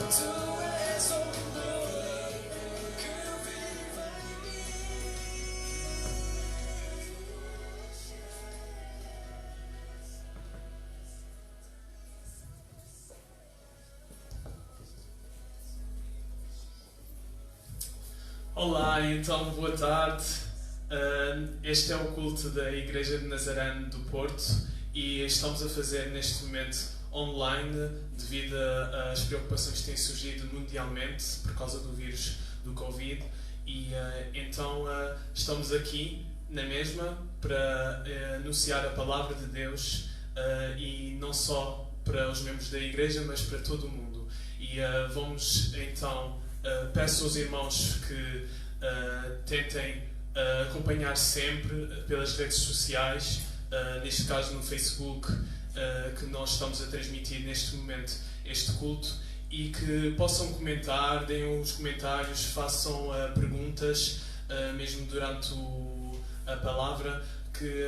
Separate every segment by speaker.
Speaker 1: Tu és o amor que vive em
Speaker 2: Olá, então boa tarde. Este é o culto da Igreja de Nazaré do Porto e estamos a fazer neste momento online devido às preocupações que têm surgido mundialmente por causa do vírus do Covid e então estamos aqui na mesma para anunciar a palavra de Deus e não só para os membros da Igreja, mas para todo o mundo. E vamos então, peço aos irmãos que tentem acompanhar sempre pelas redes sociais, neste caso no Facebook, que nós estamos a transmitir neste momento este culto, e que possam comentar, deem os comentários, façam perguntas, mesmo durante a palavra, que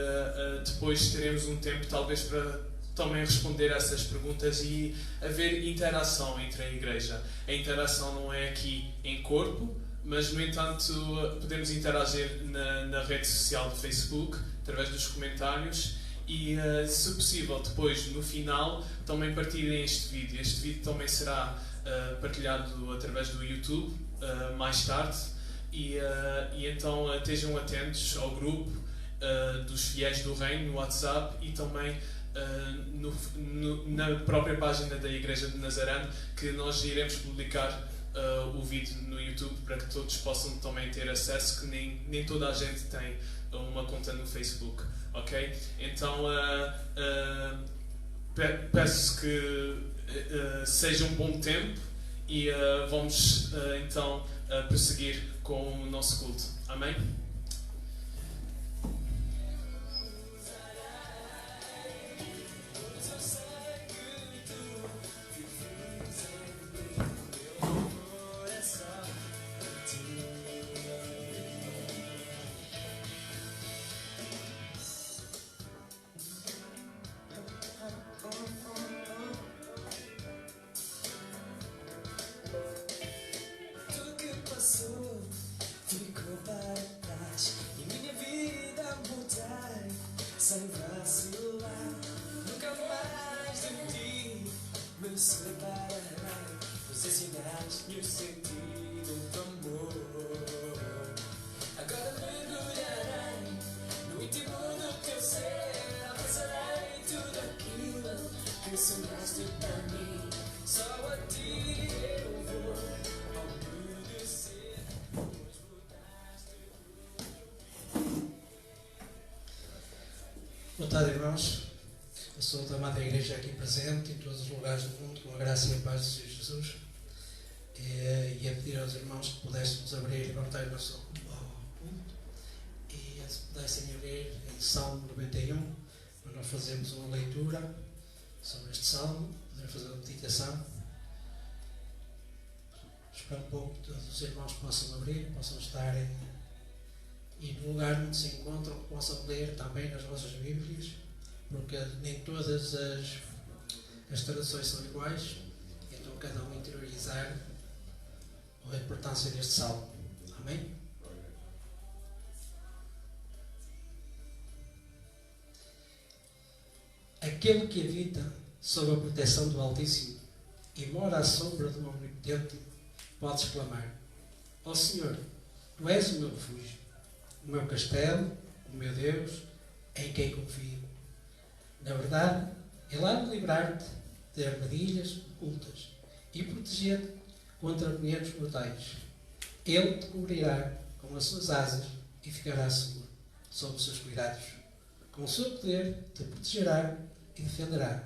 Speaker 2: depois teremos um tempo talvez para também responder a essas perguntas e haver interação entre a Igreja. A interação não é aqui em corpo, mas no entanto podemos interagir na rede social do Facebook, através dos comentários, e se possível depois no final também partilhem este vídeo. Este vídeo também será partilhado através do YouTube mais tarde, e então estejam atentos ao grupo dos fiéis do Reino no WhatsApp e também na própria página da Igreja de Nazaré, que nós iremos publicar o vídeo no YouTube para que todos possam também ter acesso, que nem toda a gente tem uma conta no Facebook, ok? Então peço que seja um bom tempo e vamos então prosseguir com o nosso culto. Amém?
Speaker 1: sem vacilar, nunca mais de ti me separarei. Os ensinaste-me o sentido do amor. Agora mergulharei no íntimo do teu ser, alcançarei tudo aquilo que sonhaste para mim. Só a ti eu vou obedecer.
Speaker 3: Boa tarde, irmãos. Eu sou da amada Igreja aqui presente, em todos os lugares do mundo, com a graça e a paz de Senhor Jesus. E a pedir aos irmãos que pudéssemos abrir e voltar o nosso culto. E se pudessem abrir em Salmo 91, nós fazemos uma leitura sobre este salmo, podemos fazer uma meditação. Espero um pouco que todos os irmãos possam abrir, possam estar e no lugar onde se encontram, que possam ler também nas vossas Bíblias, porque nem todas as traduções são iguais, então cada um interiorizar a importância deste salmo. Amém? Aquele que habita sob a proteção do Altíssimo e mora à sombra do Onipotente pode exclamar: ó Senhor, Tu és o meu refúgio, o meu castelo, o meu Deus, em quem confio. Na verdade, Ele há de livrar-te de armadilhas ocultas e proteger-te contra venenos mortais. Ele te cobrirá com as suas asas e ficará seguro sob os seus cuidados. Com o seu poder te protegerá e defenderá.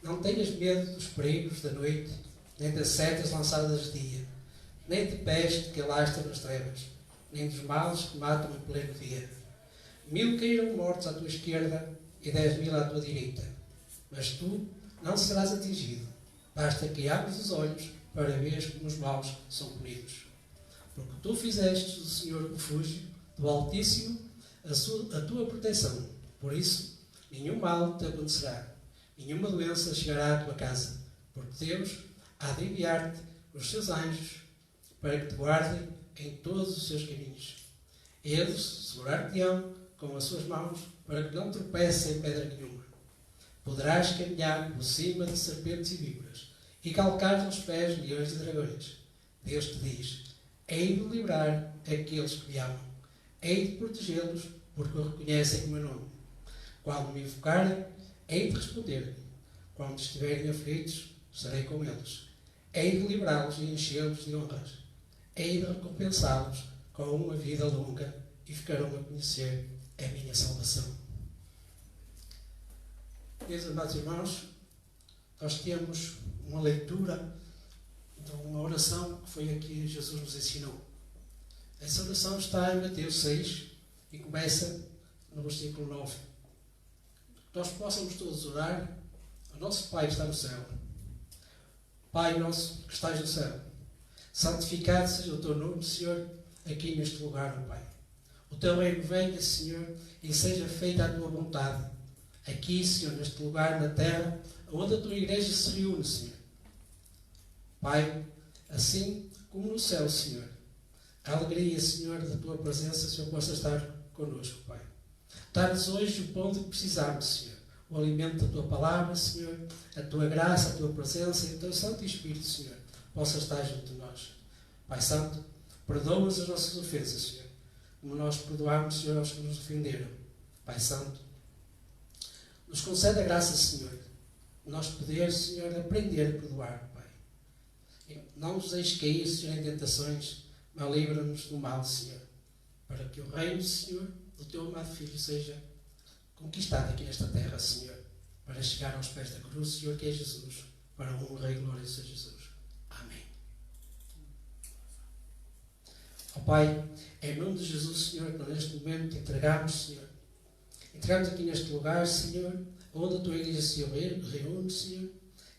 Speaker 3: Não tenhas medo dos perigos da noite, nem das setas lançadas de dia, nem de peste que alastra nas trevas, nem dos males que matam em pleno dia. 1000 cairão mortos à tua esquerda e 10.000 à tua direita, mas tu não serás atingido. Basta que abres os olhos para ver como os maus são punidos. Porque tu fizeste do Senhor o refúgio, do Altíssimo a tua proteção. Por isso, nenhum mal te acontecerá, nenhuma doença chegará à tua casa, porque Deus há de enviar-te os seus anjos para que te guardem em todos os seus caminhos. Eles segurar-te-ão com as suas mãos para que não tropeces em pedra nenhuma. Poderás caminhar por cima de serpentes e víboras e calcar nos pés leões e dragões. Deus te diz: hei de livrar aqueles que me amam, hei de protegê-los porque o reconhecem o meu nome. Quando me invocarem, hei de responder. Quando estiverem aflitos, estarei com eles. Hei de livrá-los e enchê-los de honras. Hei de recompensá-los com uma vida longa e ficarão a conhecer a minha salvação. Meus amados irmãos, nós temos uma leitura de uma oração que foi a que Jesus nos ensinou. Essa oração está em Mateus 6 e começa no versículo 9. Que nós possamos todos orar ao nosso Pai que está no céu. Pai nosso que estás no céu, santificado seja o teu nome, Senhor, aqui neste lugar, ó Pai. O teu reino venha, Senhor, e seja feita a tua vontade. Aqui, Senhor, neste lugar, na terra, onde a tua igreja se reúne, Senhor. Pai, assim como no céu, Senhor. A alegria, Senhor, da tua presença, Senhor, possa estar connosco, Pai. Dá-nos hoje o pão de que precisamos, Senhor. O alimento da tua palavra, Senhor, a tua graça, a tua presença e o teu Santo Espírito, Senhor, possa estar junto de nós. Pai Santo, perdoa-nos as nossas ofensas, Senhor, como nós perdoamos, Senhor, aos que nos ofenderam. Pai Santo, nos concede a graça, Senhor, de nós poder, Senhor, aprender a perdoar, Pai. E não nos deixes cair, Senhor, em tentações, mas livra-nos do mal, Senhor, para que o reino, Senhor, do teu amado Filho seja conquistado aqui nesta terra, Senhor, para chegar aos pés da cruz, Senhor, que é Jesus, para a honra e glória de Jesus. Amém. Ó Pai, em nome de Jesus, Senhor, que nós neste momento te entregamos, Senhor. Entramos aqui neste lugar, Senhor, onde a tua igreja se reúne, Senhor,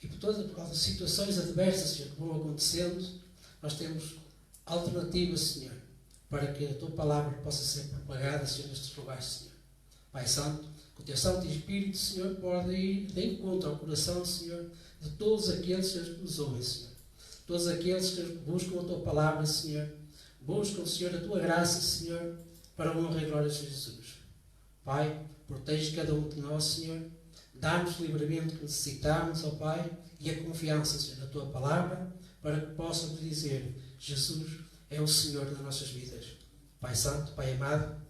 Speaker 3: e por todas as situações adversas, Senhor, que vão acontecendo, nós temos alternativas, Senhor, para que a tua palavra possa ser propagada, Senhor, nestes lugares, Senhor. Pai Santo, que o teu Santo Espírito, Senhor, pode ir de encontro ao coração, Senhor, de todos aqueles, Senhor, que nos ouvem, Senhor. Todos aqueles que buscam a tua palavra, Senhor, buscam, Senhor, a tua graça, Senhor, para a honra e glória de Jesus. Pai, protege cada um de nós, Senhor. Dá-nos o livramento que necessitamos, ó Pai, e a confiança, Senhor, na tua palavra, para que possamos dizer: Jesus é o Senhor das nossas vidas. Pai Santo, Pai amado,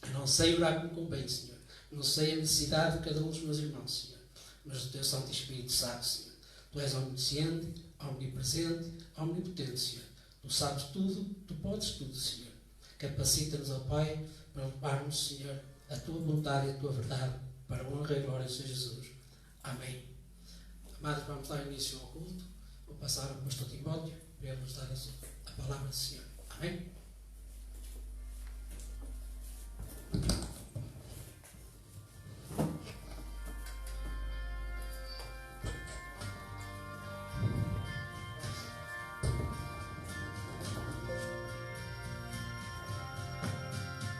Speaker 3: eu não sei orar como convém, Senhor. Não sei a necessidade de cada um dos meus irmãos, Senhor. Mas o teu Santo Espírito sabe, Senhor. Tu és omnisciente, omnipresente, omnipotente, Senhor. Tu sabes tudo, tu podes tudo, Senhor. Capacita-nos, ó Pai, para levarmos, Senhor, a tua vontade e a tua verdade para a honra e glória de Jesus. Amém. Amados, vamos dar início ao culto. Vou passar ao pastor Timóteo para ele nos dar a palavra do Senhor. Amém?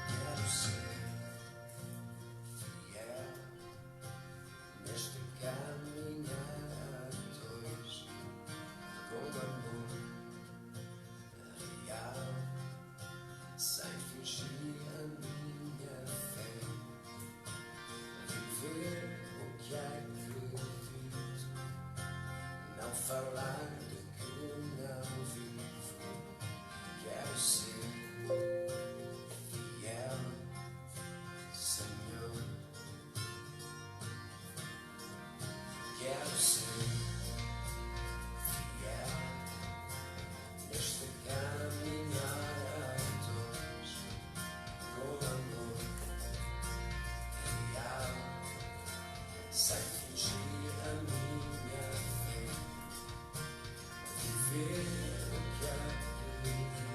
Speaker 1: Quero ser fiel neste caminhar a dois, com amor real, sem fingir a minha fé, viver o que acredito, não falar do que não vivo. Quero ser fiel, Senhor. Quero ser fiel neste caminhar a dois, com amor real, sem fingir a minha fé, viver o que acredito,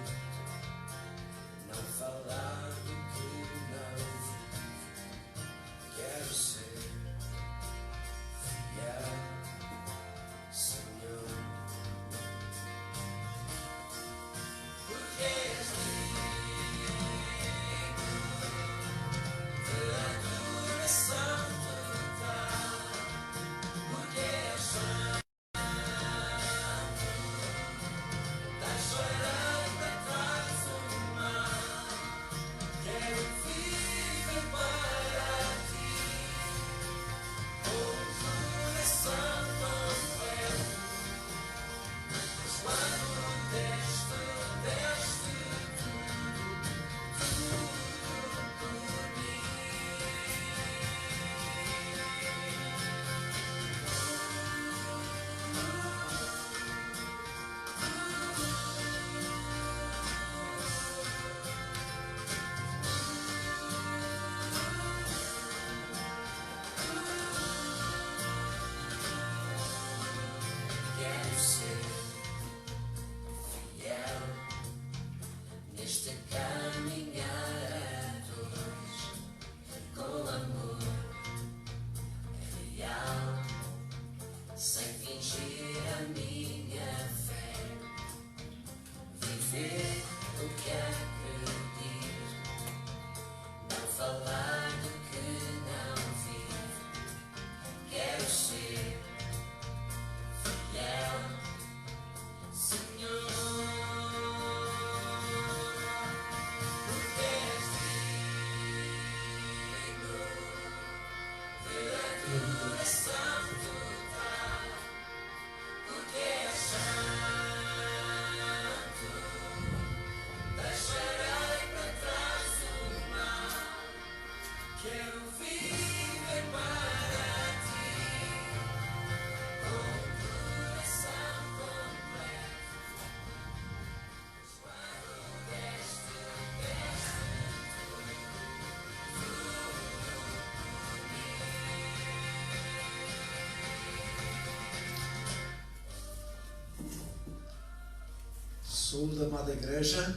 Speaker 4: Saúde, amada Igreja,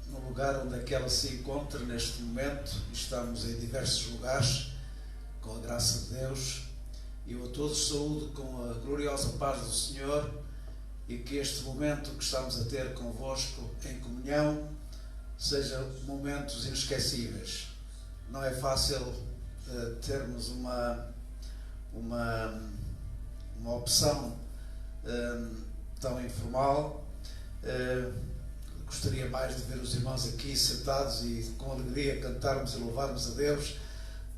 Speaker 4: no lugar onde é que ela se encontra neste momento. Estamos em diversos lugares, com a graça de Deus. Eu a todos saúdo com a gloriosa paz do Senhor e que este momento que estamos a ter convosco em comunhão seja momentos inesquecíveis. Não é fácil termos uma opção tão informal. Gostaria mais de ver os irmãos aqui sentados e com alegria cantarmos e louvarmos a Deus,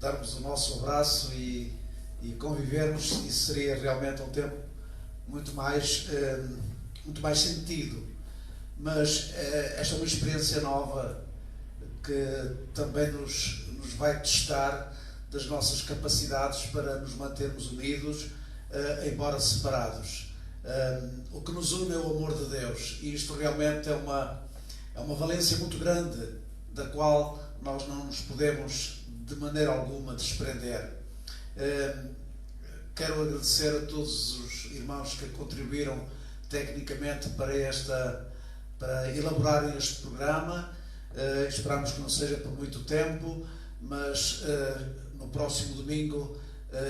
Speaker 4: darmos o nosso abraço e convivermos. Isso seria realmente um tempo muito mais sentido. Mas esta é uma experiência nova que também nos vai testar das nossas capacidades para nos mantermos unidos, embora separados. O que nos une é o amor de Deus, e isto realmente é uma valência muito grande, da qual nós não nos podemos de maneira alguma desprender. Quero agradecer a todos os irmãos que contribuíram tecnicamente para elaborarem este programa. Esperamos que não seja por muito tempo, mas no próximo domingo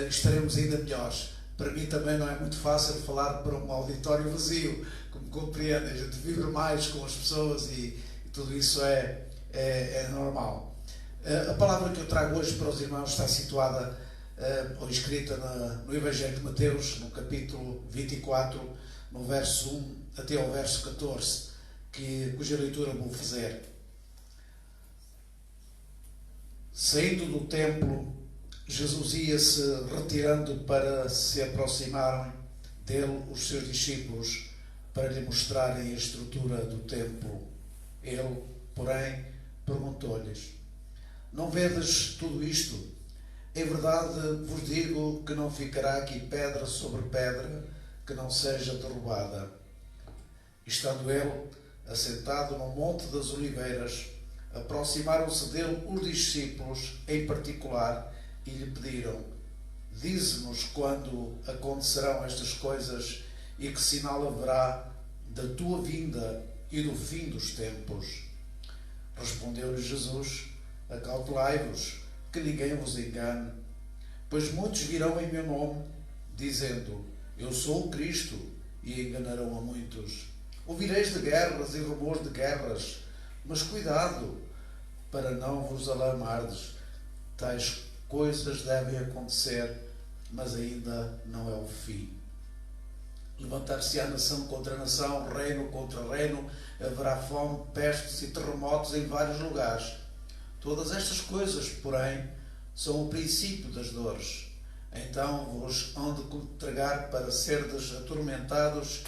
Speaker 4: estaremos ainda melhores. Para mim também não é muito fácil falar para um auditório vazio, como compreendem. A gente vibra mais com as pessoas e tudo isso é normal. A palavra que eu trago hoje para os irmãos está situada ou escrita no Evangelho de Mateus, no capítulo 24, no verso 1 até ao verso 14, cuja leitura vou fazer. Saindo do templo, Jesus ia-se retirando para se aproximarem dele os seus discípulos para lhe mostrarem a estrutura do templo. Ele, porém, perguntou-lhes: não vedes tudo isto? Em verdade vos digo que não ficará aqui pedra sobre pedra que não seja derrubada. Estando ele assentado no Monte das Oliveiras, aproximaram-se dele os discípulos em particular e lhe pediram: dize-nos quando acontecerão estas coisas e que sinal haverá da tua vinda e do fim dos tempos. Respondeu-lhe Jesus: acautelai-vos, que ninguém vos engane, pois muitos virão em meu nome, dizendo: eu sou o Cristo, e enganarão a muitos. Ouvireis de guerras e rumores de guerras, mas cuidado, para não vos alarmardes. Tais coisas devem acontecer, mas ainda não é o fim. Levantar-se-á nação contra nação, reino contra reino, haverá fome, pestes e terremotos em vários lugares. Todas estas coisas, porém, são o princípio das dores. Então vos hão de entregar para serdes atormentados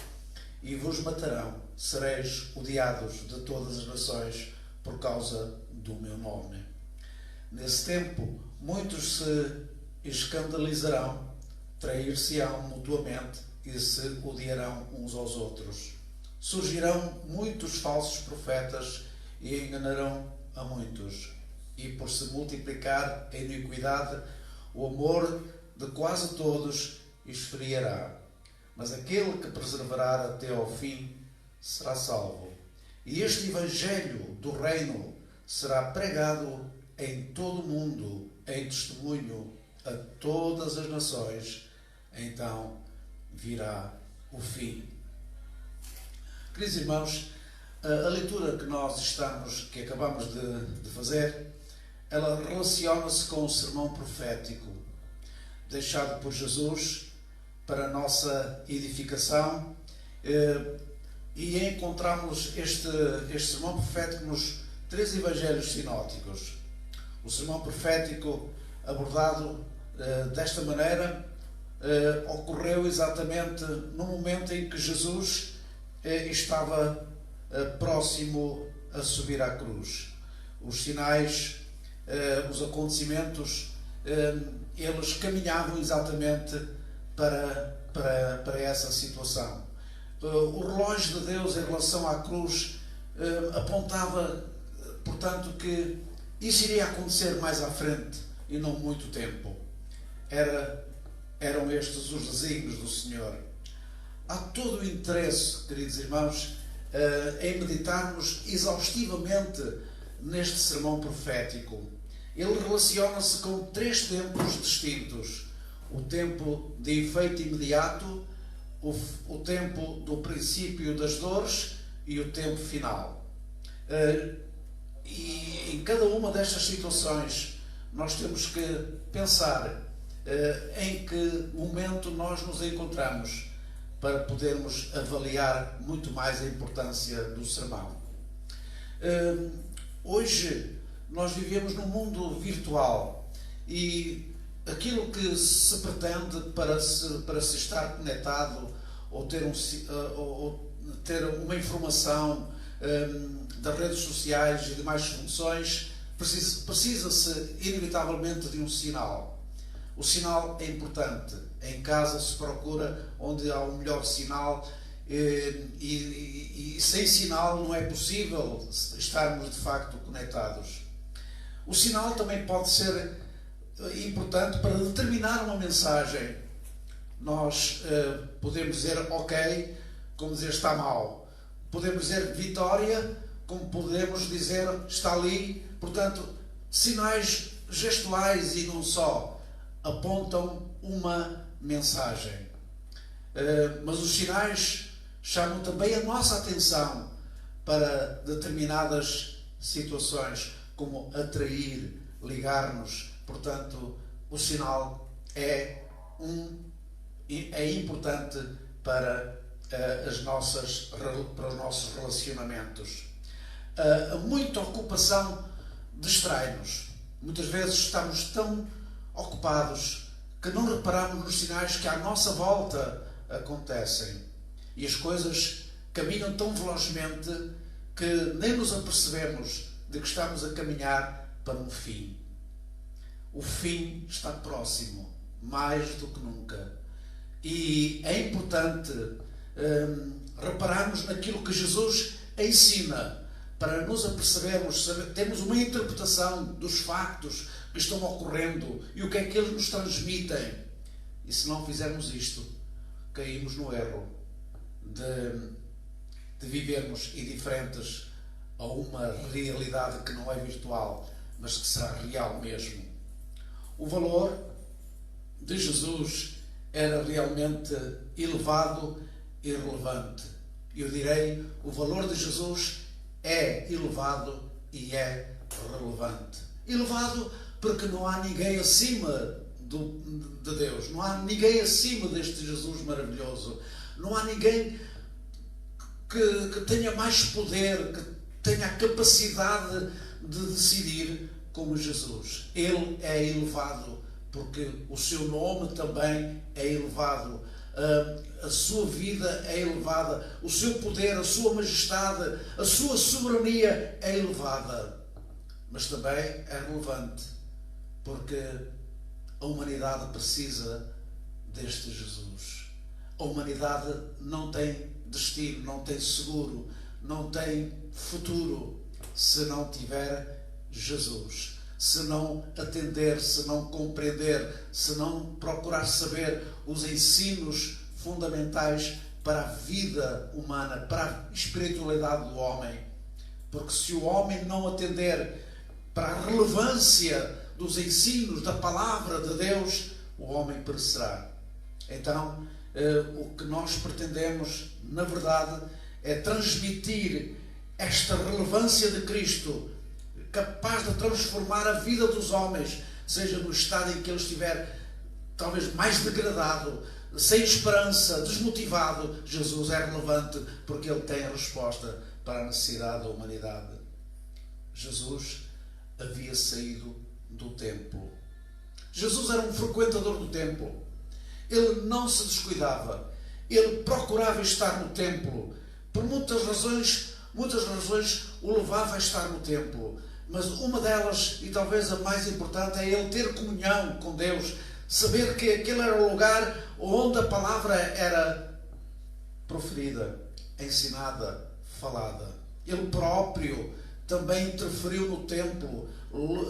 Speaker 4: e vos matarão. Sereis odiados de todas as nações por causa do meu nome. Nesse tempo, muitos se escandalizarão, trair-se-ão mutuamente e se odiarão uns aos outros. Surgirão muitos falsos profetas e enganarão a muitos. E por se multiplicar a iniquidade, o amor de quase todos esfriará. Mas aquele que perseverar até ao fim será salvo. E este Evangelho do Reino será pregado em todo o mundo, em testemunho a todas as nações. Então virá o fim. Queridos irmãos, a leitura que acabamos de fazer, ela relaciona-se com o sermão profético deixado por Jesus para a nossa edificação, e encontramos este sermão profético nos 3 evangelhos sinóticos. O sermão profético abordado desta maneira ocorreu exatamente no momento em que Jesus estava próximo a subir à cruz. Os sinais, os acontecimentos, eles caminhavam exatamente para essa situação. O relógio de Deus em relação à cruz apontava, portanto, que isso iria acontecer mais à frente e não muito tempo. Eram estes os desígnios do Senhor. Há todo o interesse, queridos irmãos, em meditarmos exaustivamente neste sermão profético. Ele relaciona-se com 3 tempos distintos: o tempo de efeito imediato, o tempo do princípio das dores e o tempo final. E em cada uma destas situações nós temos que pensar em que momento nós nos encontramos para podermos avaliar muito mais a importância do sermão. Hoje nós vivemos num mundo virtual e aquilo que se pretende para se estar conectado ou ter uma informação das redes sociais e demais funções, precisa-se inevitavelmente de um sinal. O sinal é importante. Em casa se procura onde há o melhor sinal e sem sinal não é possível estarmos de facto conectados. O sinal também pode ser importante para determinar uma mensagem. Nós podemos dizer ok, como dizer está mal. Podemos dizer vitória, como podemos dizer está ali. Portanto, sinais gestuais e não só apontam uma mensagem. Mas os sinais chamam também a nossa atenção para determinadas situações, como atrair, ligar-nos. Portanto, o sinal é importante para os nossos relacionamentos. Muita ocupação distrai-nos. Muitas vezes estamos tão ocupados que não reparamos nos sinais que à nossa volta acontecem. E as coisas caminham tão velozmente que nem nos apercebemos de que estamos a caminhar para um fim. O fim está próximo, mais do que nunca. E é importante repararmos naquilo que Jesus ensina para nos apercebermos, termos uma interpretação dos factos que estão ocorrendo e o que é que eles nos transmitem. E se não fizermos isto, caímos no erro de vivermos indiferentes a uma realidade que não é virtual, mas que será real mesmo. O valor de Jesus era realmente elevado e relevante. Eu direi, o valor de Jesus é elevado e é relevante. Elevado porque não há ninguém acima de Deus. Não há ninguém acima deste Jesus maravilhoso. Não há ninguém que tenha mais poder, que tenha a capacidade de decidir como Jesus. Ele é elevado porque o seu nome também é elevado. A sua vida é elevada. O seu poder, a sua majestade, a sua soberania é elevada. Mas também é relevante porque a humanidade precisa deste Jesus. A humanidade não tem destino, não tem seguro, não tem futuro se não tiver Jesus. Se não atender, se não compreender, se não procurar saber os ensinos fundamentais para a vida humana, para a espiritualidade do homem. Porque se o homem não atender para a relevância dos ensinos da palavra de Deus, o homem perecerá. Então, o que nós pretendemos, na verdade, é transmitir esta relevância de Cristo, capaz de transformar a vida dos homens, seja no estado em que ele estiver talvez mais degradado, sem esperança, desmotivado. Jesus é relevante porque ele tem a resposta para a necessidade da humanidade. Jesus havia saído do templo. Jesus era um frequentador do templo. Ele não se descuidava. Ele procurava estar no templo. Por muitas razões o levava a estar no templo. Mas uma delas, e talvez a mais importante, é ele ter comunhão com Deus. Saber que aquele era o lugar onde a palavra era proferida, ensinada, falada. Ele próprio também interferiu no templo.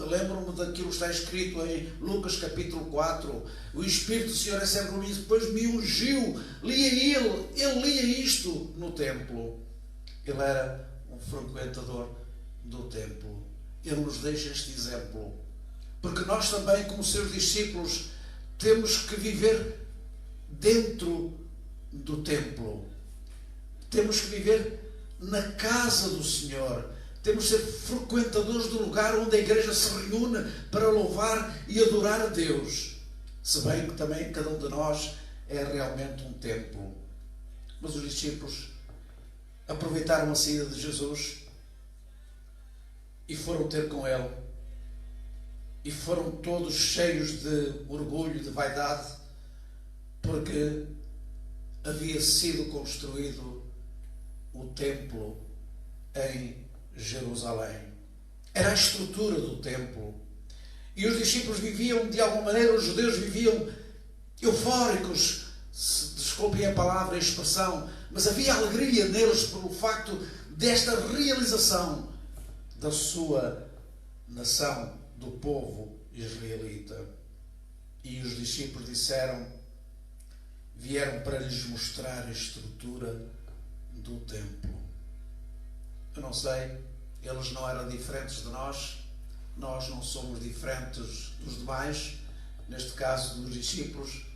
Speaker 4: Lembro-me daquilo que está escrito em Lucas capítulo 4. O Espírito do Senhor é sempre comigo, depois me ungiu. Ele lia isto no templo. Ele era um frequentador do templo. Ele nos deixa este exemplo. Porque nós também, como seus discípulos, temos que viver dentro do templo. Temos que viver na casa do Senhor. Temos que ser frequentadores do lugar onde a igreja se reúne para louvar e adorar a Deus. Se bem que também cada um de nós é realmente um templo. Mas os discípulos aproveitaram a saída de Jesus e foram ter com Ele. E foram todos cheios de orgulho, de vaidade, porque havia sido construído o templo em Jerusalém. Era a estrutura do templo. E os discípulos viviam, de alguma maneira, os judeus viviam eufóricos, se desculpem a palavra e a expressão, mas havia alegria neles pelo facto desta realização da sua nação, do povo israelita. E os discípulos vieram para lhes mostrar a estrutura do templo. Eu não sei, eles não eram diferentes de nós não somos diferentes dos demais, neste caso dos discípulos,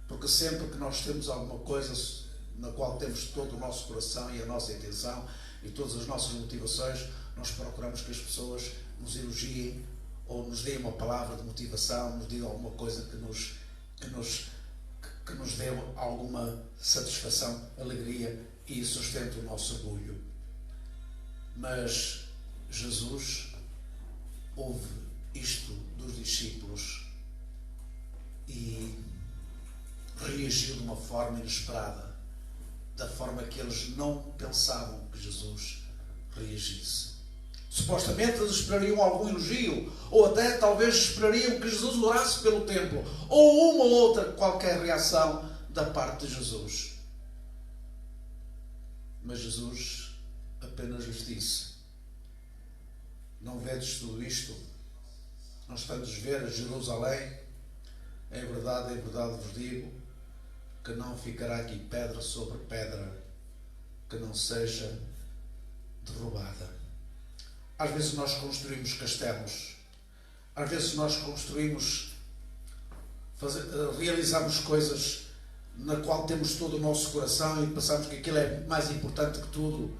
Speaker 4: porque sempre que nós temos alguma coisa na qual temos todo o nosso coração e a nossa intenção e todas as nossas motivações, nós procuramos que as pessoas nos elogiem ou nos deem uma palavra de motivação, nos digam alguma coisa que nos dê alguma satisfação, alegria e sustente o nosso orgulho. Mas Jesus ouve isto dos discípulos e reagiu de uma forma inesperada, da forma que eles não pensavam que Jesus reagisse. Supostamente eles esperariam algum elogio, ou até talvez esperariam que Jesus orasse pelo templo, ou uma ou outra qualquer reação da parte de Jesus. Mas Jesus apenas lhes disse: não vedes tudo isto? Não estandes ver a Jerusalém? Em verdade vos digo que não ficará aqui pedra sobre pedra que não seja derrubada. Às vezes nós construímos castelos, às vezes nós realizamos coisas na qual temos todo o nosso coração e pensamos que aquilo é mais importante que tudo.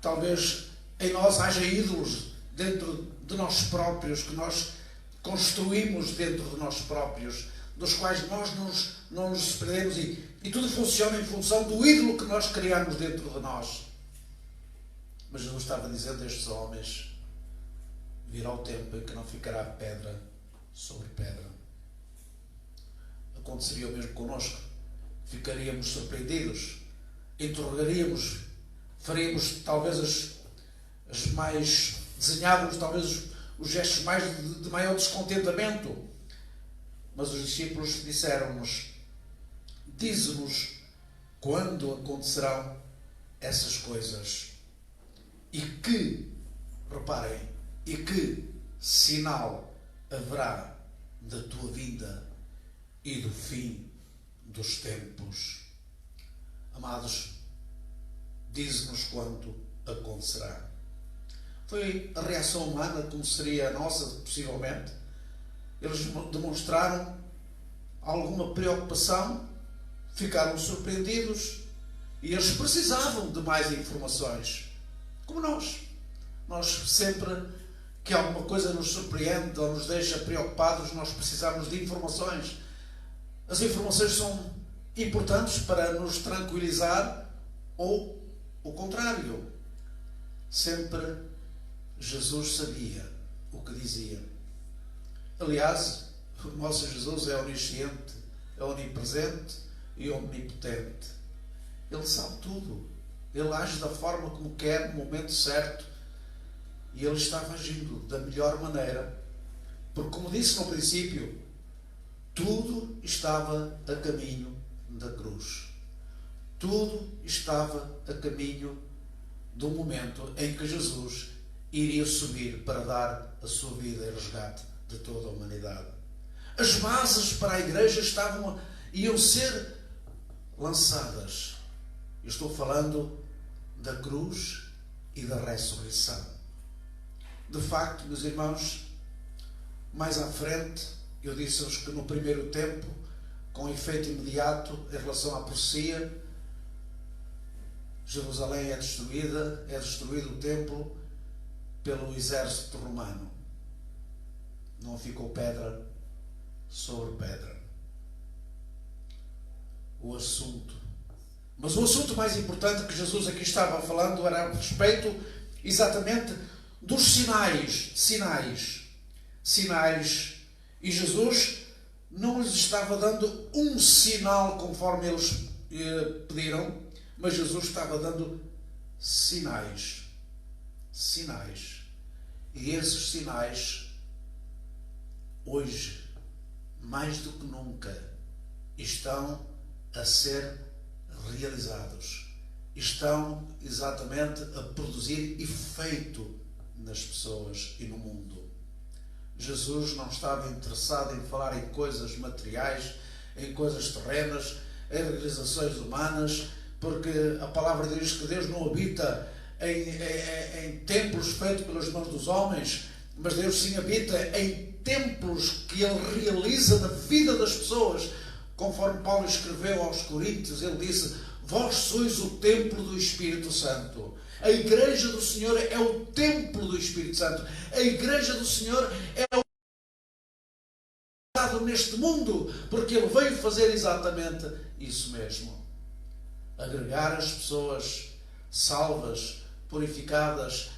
Speaker 4: Talvez em nós haja ídolos dentro de nós próprios, que nós construímos dentro de nós próprios, dos quais nós não nos desprendemos e tudo funciona em função do ídolo que nós criamos dentro de nós. Mas Jesus estava dizendo a estes homens: virá o tempo em que não ficará pedra sobre pedra. Aconteceria o mesmo connosco. Ficaríamos surpreendidos, interrogaríamos, faríamos talvez desenhávamos talvez os gestos mais de maior descontentamento. Mas os discípulos disseram-nos: dize-nos quando acontecerão essas coisas e que sinal haverá da tua vinda e do fim dos tempos. Amados, dize-nos quando acontecerá. Foi a reação humana, como seria a nossa, possivelmente. Eles demonstraram alguma preocupação, ficaram surpreendidos e eles precisavam de mais informações. Como nós. Nós sempre que alguma coisa nos surpreende ou nos deixa preocupados, nós precisamos de informações. As informações são importantes para nos tranquilizar ou o contrário. Sempre Jesus sabia o que dizia. Aliás, o nosso Jesus é onisciente, é onipresente e omnipotente. Ele sabe tudo. Ele age da forma como quer, no momento certo. E ele estava agindo da melhor maneira. Porque, como disse no princípio, tudo estava a caminho da cruz. Tudo estava a caminho do momento em que Jesus iria subir para dar a sua vida em resgate de toda a humanidade. As bases para a igreja iam ser lançadas. Eu estou falando da cruz e da ressurreição. De facto, meus irmãos, mais à frente, eu disse-vos que no primeiro tempo, com efeito imediato em relação à profecia, Jerusalém é destruído o templo pelo exército romano. Não ficou pedra sobre pedra. Mas o assunto mais importante que Jesus aqui estava falando era a respeito exatamente dos sinais. E Jesus não lhes estava dando um sinal conforme eles pediram, mas Jesus estava dando sinais. E esses sinais, hoje, mais do que nunca, estão a ser realizados. Estão exatamente a produzir efeito nas pessoas e no mundo. Jesus não estava interessado em falar em coisas materiais, em coisas terrenas, em realizações humanas, porque a palavra diz que Deus não habita em templos feitos pelas mãos dos homens, mas Deus sim habita em templos que Ele realiza na vida das pessoas. Conforme Paulo escreveu aos Coríntios, ele disse: vós sois o templo do Espírito Santo. A igreja do Senhor é o templo do Espírito Santo. A igreja do Senhor é o neste mundo, porque Ele veio fazer exatamente isso mesmo. Agregar as pessoas salvas, purificadas,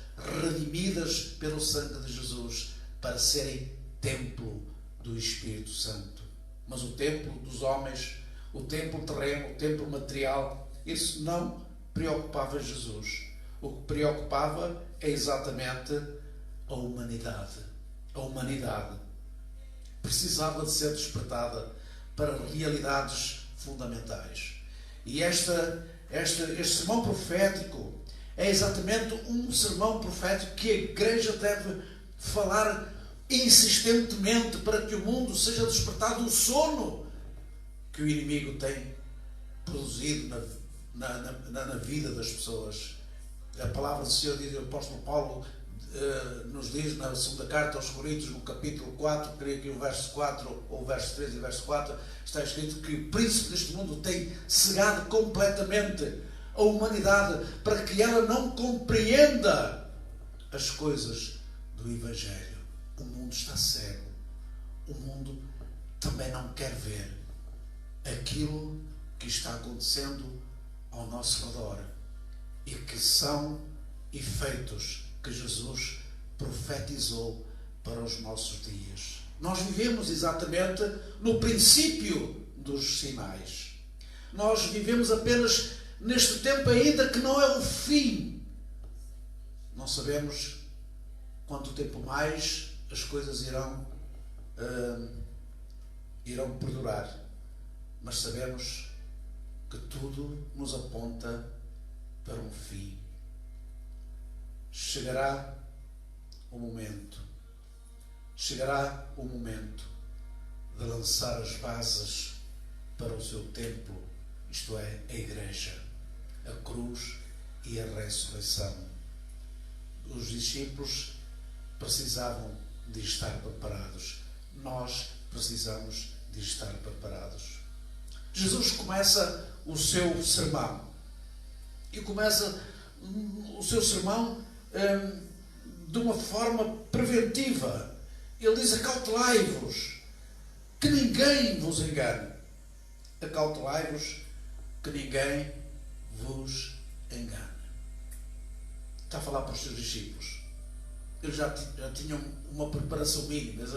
Speaker 4: redimidas pelo sangue de Jesus, para serem templo do Espírito Santo. Mas o templo dos homens, o templo terreno, o templo material, isso não preocupava Jesus. O que preocupava é exatamente a humanidade. A humanidade precisava de ser despertada para realidades fundamentais. E este sermão profético é exatamente um sermão profético que a igreja deve falar insistentemente, para que o mundo seja despertado do sono que o inimigo tem produzido na vida das pessoas. A palavra do Senhor, diz o apóstolo Paulo, nos diz na segunda carta aos Coríntios, no capítulo 4, creio que o verso 4, ou o verso 3 e o verso 4, está escrito que o príncipe deste mundo tem cegado completamente a humanidade para que ela não compreenda as coisas do Evangelho. O mundo está cego. O mundo também não quer ver aquilo que está acontecendo ao nosso redor e que são efeitos que Jesus profetizou para os nossos dias. Nós vivemos exatamente no princípio dos sinais. Nós vivemos apenas neste tempo ainda que não é o fim. Não sabemos quanto tempo mais as coisas irão perdurar, mas sabemos que tudo nos aponta para um fim. Chegará o momento de lançar as bases para o seu templo, isto é, a igreja, a cruz e a ressurreição. Os discípulos precisavam de estar preparados. Nós precisamos de estar preparados. Jesus começa o seu sermão. E começa o seu sermão de uma forma preventiva. Ele diz: acautelai-vos, que ninguém vos engane. Acautelai-vos, que ninguém vos engane. Está a falar para os seus discípulos. Eles já tinham uma preparação mínima, eles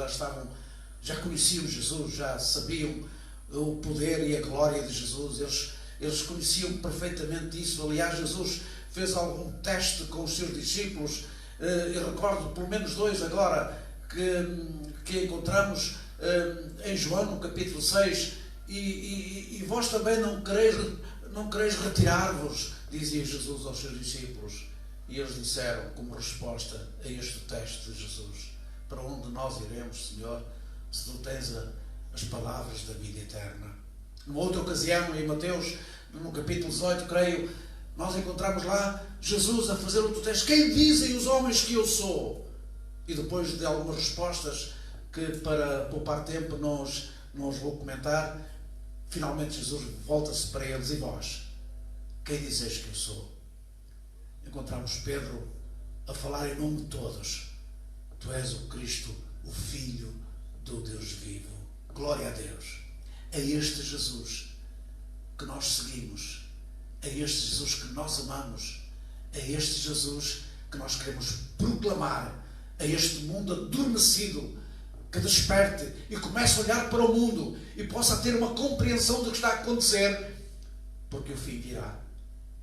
Speaker 4: já conheciam Jesus, já sabiam o poder e a glória de Jesus, eles conheciam perfeitamente isso. Aliás, Jesus fez algum teste com os seus discípulos. Eu recordo pelo menos 2 agora que encontramos em João, no capítulo 6, e vós também não quereis retirar-vos, dizia Jesus aos seus discípulos. E eles disseram, como resposta a este teste de Jesus: para onde nós iremos, Senhor, se tu tens as palavras da vida eterna? Numa outra ocasião, em Mateus, no capítulo 18, creio, nós encontramos lá Jesus a fazer o texto: quem dizem os homens que eu sou? E depois de algumas respostas que, para poupar tempo, não os vou comentar, finalmente Jesus volta-se para eles: e vós, quem dizeis que eu sou? Encontramos Pedro a falar em nome de todos: tu és o Cristo, o Filho do Deus vivo. Glória a Deus. É este Jesus que nós seguimos, é este Jesus que nós amamos, é este Jesus que nós queremos proclamar a este mundo adormecido, que desperte e comece a olhar para o mundo e possa ter uma compreensão do que está a acontecer, porque o fim virá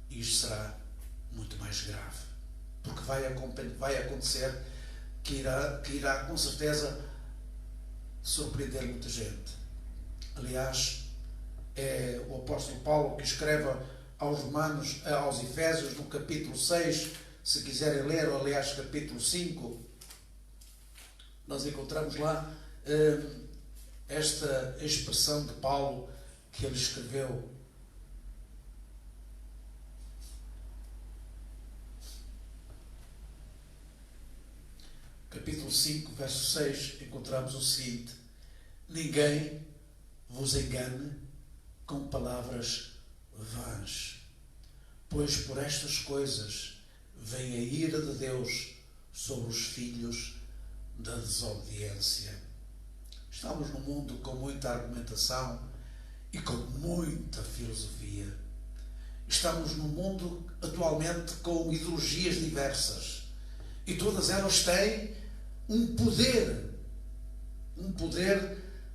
Speaker 4: e isto será muito mais grave, porque vai acontecer que irá com certeza surpreender muita gente. Aliás, é o apóstolo Paulo que escreve aos Efésios, no capítulo 6, se quiserem ler, ou aliás capítulo 5, nós encontramos lá esta expressão de Paulo que ele escreveu. Capítulo 5, verso 6, encontramos o seguinte: ninguém vos engane com palavras vãs, pois por estas coisas vem a ira de Deus sobre os filhos da desobediência. Estamos num mundo com muita argumentação e com muita filosofia. Estamos num mundo atualmente com ideologias diversas e todas elas têm um poder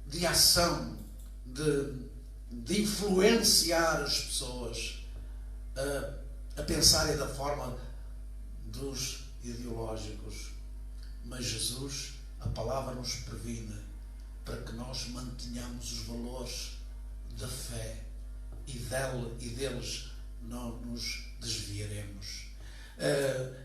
Speaker 4: de ação, de influenciar as pessoas a pensarem da forma dos ideológicos. Mas Jesus, a palavra nos previne para que nós mantenhamos os valores da fé e deles não nos desviaremos.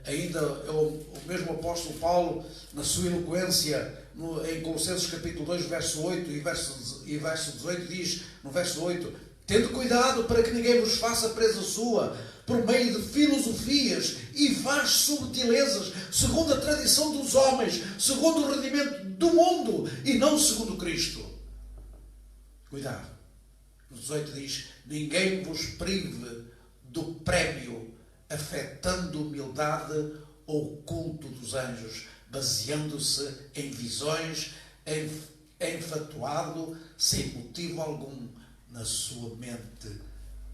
Speaker 4: Ainda o mesmo apóstolo Paulo, na sua eloquência, em Colossenses capítulo 2, verso 8 e verso 18, diz, no verso 8: tendo cuidado para que ninguém vos faça presa sua, por meio de filosofias e vãs subtilezas, segundo a tradição dos homens, segundo o rendimento do mundo, e não segundo Cristo. Cuidado. No 18 diz: ninguém vos prive do prémio, afetando humildade ou culto dos anjos, baseando-se em visões, enfatuado, sem motivo algum, na sua mente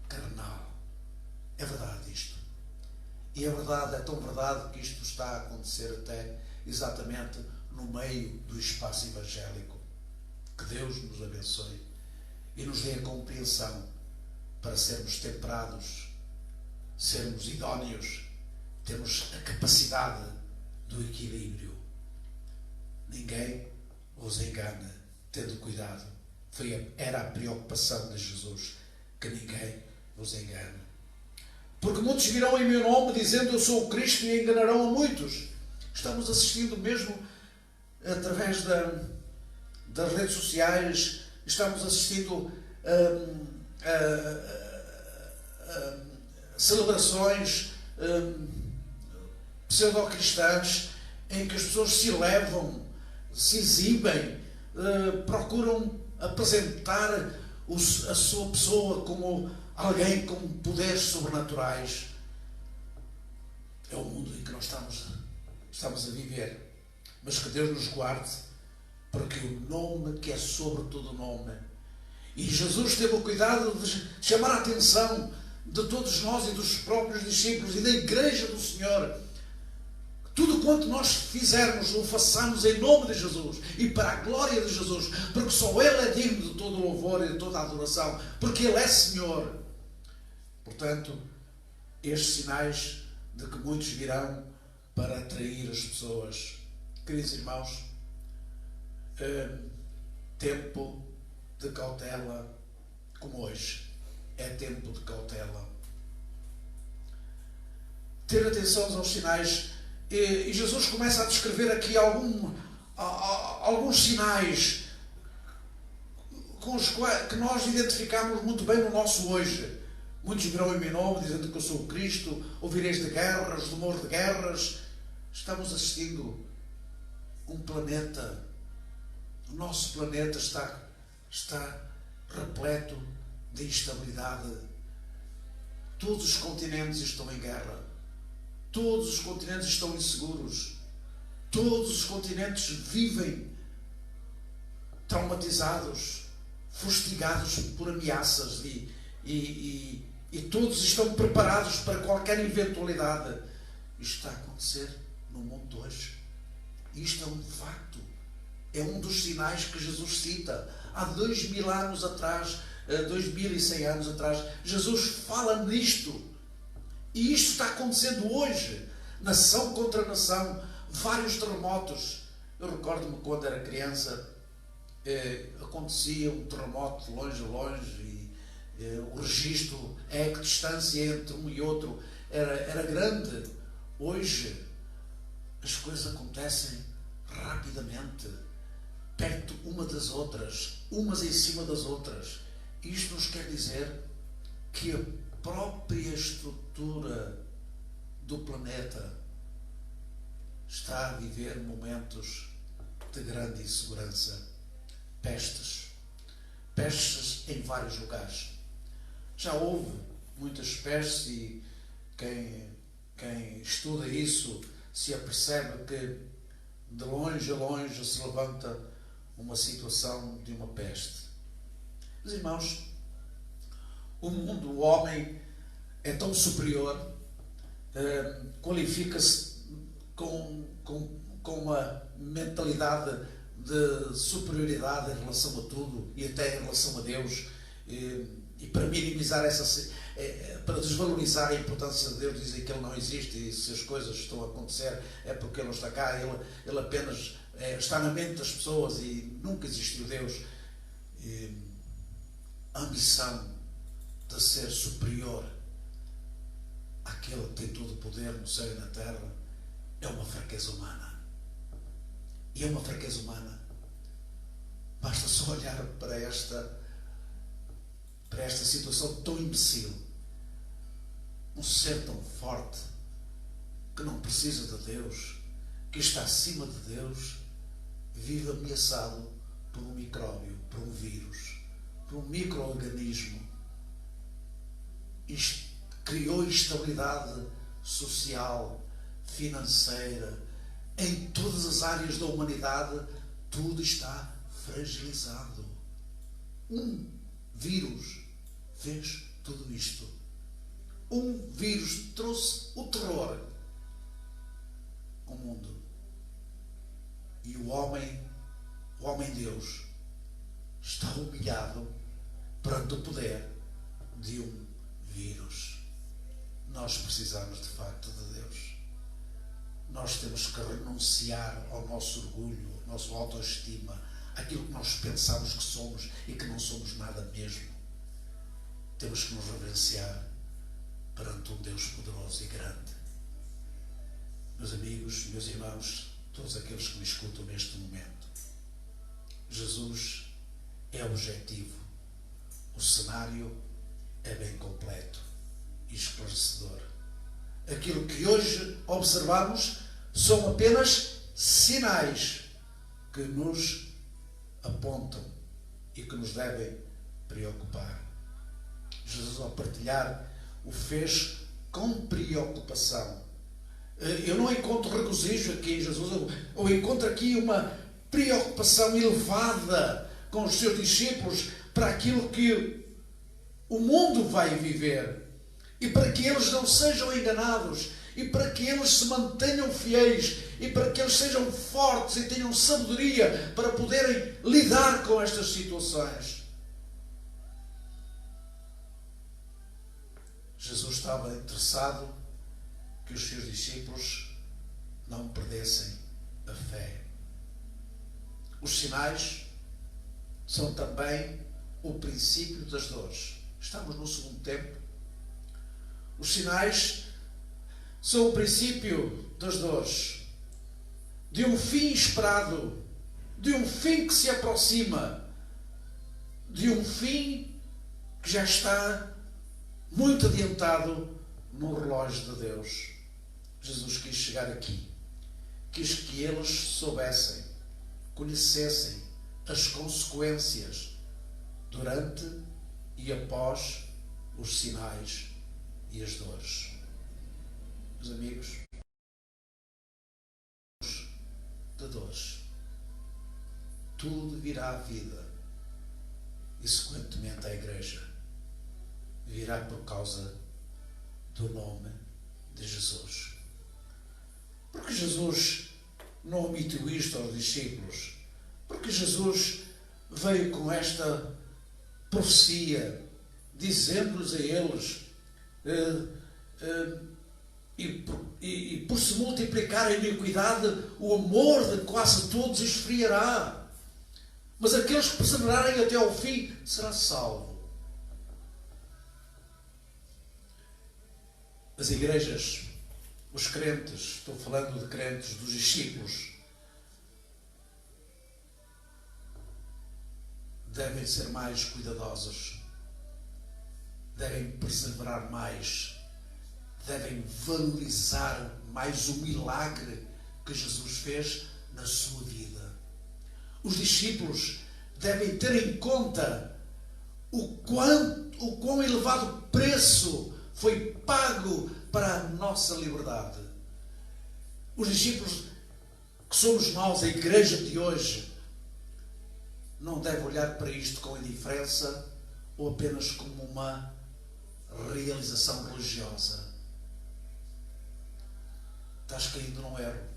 Speaker 4: carnal. É verdade isto. E a verdade é tão verdade que isto está a acontecer até exatamente no meio do espaço evangélico. Que Deus nos abençoe e nos dê a compreensão para sermos temperados, sermos idóneos, termos a capacidade do equilíbrio. Ninguém vos engane, tendo cuidado. Era a preocupação de Jesus, que ninguém vos engane. Porque muitos virão em meu nome dizendo eu sou o Cristo e enganarão a muitos. Estamos assistindo mesmo através das redes sociais, estamos assistindo a celebrações pseudo-cristãs em que as pessoas se elevam, se exibem, procuram apresentar a sua pessoa como alguém com poderes sobrenaturais. É o mundo em que nós estamos a viver. Mas que Deus nos guarde, porque o nome que é sobre todo nome. E Jesus teve o cuidado de chamar a atenção de todos nós e dos próprios discípulos e da Igreja do Senhor. Tudo quanto nós fizermos, o façamos em nome de Jesus e para a glória de Jesus, porque só Ele é digno de todo o louvor e de toda a adoração, porque Ele é Senhor. Portanto, estes sinais de que muitos virão para atrair as pessoas. Queridos irmãos, tempo de cautela como hoje é tempo de cautela. Ter atenção aos sinais. E Jesus começa a descrever aqui alguns sinais com os quais que nós identificamos muito bem no nosso hoje. Muitos virão em meu nome dizendo que eu sou o Cristo, ouvireis de guerras, rumor de guerras. Estamos assistindo um planeta, o nosso planeta está repleto de instabilidade. Todos os continentes estão em guerra. Todos os continentes estão inseguros. Todos os continentes vivem traumatizados, fustigados por ameaças e todos estão preparados para qualquer eventualidade. Isto está a acontecer no mundo hoje. Isto é um facto. É um dos sinais que Jesus cita. Há 2000 anos atrás, 2100 anos atrás, Jesus fala nisto. E isto está acontecendo hoje. Nação contra nação. Vários terremotos. Eu recordo-me quando era criança, acontecia um terremoto longe a longe e o registro, a equidistância entre um e outro era grande. Hoje as coisas acontecem rapidamente, perto uma das outras, umas em cima das outras. Isto nos quer dizer que a própria estrutura do planeta está a viver momentos de grande insegurança. Pestes em vários lugares. Já houve muitas pestes e quem estuda isso se apercebe que de longe a longe se levanta uma situação de uma peste. Meus irmãos, o mundo, o homem é tão superior, qualifica-se com uma mentalidade de superioridade em relação a tudo e até em relação a Deus, e para minimizar para desvalorizar a importância de Deus, dizem que Ele não existe, e se as coisas estão a acontecer é porque Ele não está cá. Ele apenas está na mente das pessoas e nunca existiu Deus. A ambição de ser superior àquele que tem todo o poder no céu e na terra é uma fraqueza humana. E é uma fraqueza humana. Basta só olhar para esta situação tão imbecil. Um ser tão forte que não precisa de Deus, que está acima de Deus, vive ameaçado por um micróbio, por um vírus, por um micro-organismo. Criou instabilidade social, financeira, em todas as áreas da humanidade. Tudo está fragilizado. Um vírus fez tudo isto. Um vírus trouxe o terror ao mundo. E o homem Deus, está humilhado perante o poder de um vírus. Nós precisamos de facto de Deus. Nós temos que renunciar ao nosso orgulho, ao nosso autoestima, aquilo que nós pensamos que somos e que não somos nada mesmo. Temos que nos reverenciar perante um Deus poderoso e grande. Meus amigos, meus irmãos, todos aqueles que me escutam neste momento, Jesus é objetivo. O cenário é bem completo e esclarecedor. Aquilo que hoje observamos são apenas sinais que nos apontam e que nos devem preocupar. Jesus, ao partilhar, o fez com preocupação. Eu não encontro regozijo aqui em Jesus, eu encontro aqui uma preocupação elevada com os seus discípulos para aquilo que o mundo vai viver, e para que eles não sejam enganados, e para que eles se mantenham fiéis, e para que eles sejam fortes e tenham sabedoria para poderem lidar com estas situações. Jesus estava interessado que os seus discípulos não perdessem a fé. Os sinais são também o princípio das dores. Estamos no segundo tempo. Os sinais são o princípio das dores, de um fim esperado, de um fim que se aproxima, de um fim que já está muito adiantado no relógio de Deus. Jesus quis chegar aqui. Quis que eles soubessem, conhecessem as consequências durante e após os sinais e as dores. Meus amigos, de dores, tudo virá à vida, e sequentemente a Igreja virá por causa do nome de Jesus. Porque Jesus não omitiu isto aos discípulos? Porque Jesus veio com esta profecia, dizendo-lhes a eles, e por se multiplicar a iniquidade, o amor de quase todos esfriará. Mas aqueles que perseverarem até ao fim será salvo. As igrejas, os crentes, estou falando de crentes, dos discípulos, devem ser mais cuidadosos, devem perseverar mais, devem valorizar mais o milagre que Jesus fez na sua vida. Os discípulos devem ter em conta o quão elevado preço foi pago para a nossa liberdade. Os discípulos, que somos nós, a igreja de hoje, não devem olhar para isto com indiferença ou apenas como uma realização religiosa. Estás caído num erro.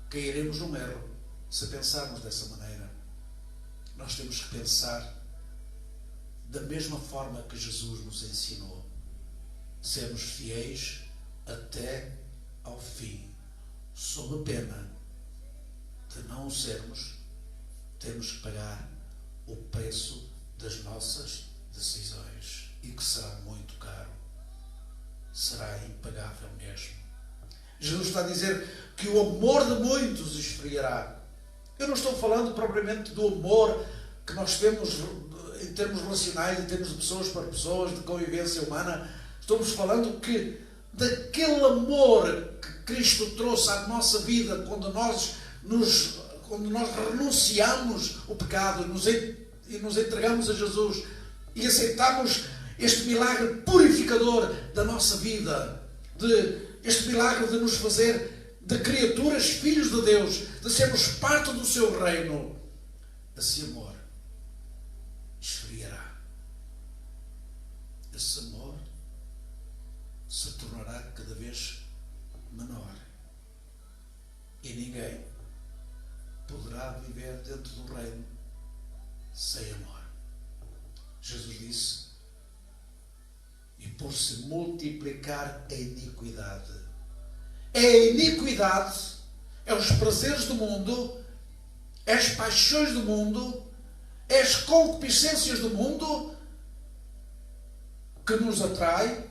Speaker 4: Cairemos num erro se pensarmos dessa maneira. Nós temos que pensar da mesma forma que Jesus nos ensinou. Sermos fiéis até ao fim. Sob a pena de não o sermos, temos que pagar o preço das nossas decisões. E que será muito caro. Será impagável mesmo. Jesus está a dizer que o amor de muitos esfriará. Eu não estou falando propriamente do amor que nós temos em termos relacionais, em termos de pessoas para pessoas, de convivência humana. Estamos falando que daquele amor que Cristo trouxe à nossa vida quando nós renunciamos o pecado e nos entregamos a Jesus e aceitamos este milagre purificador da nossa vida, este milagre de nos fazer de criaturas, filhos de Deus, de sermos parte do seu reino. Esse amor esfriará. Esse amor se tornará cada vez menor. E ninguém poderá viver dentro do reino sem amor. Jesus disse: e por se multiplicar a iniquidade. É a iniquidade, é os prazeres do mundo, é as paixões do mundo, é as concupiscências do mundo que nos atrai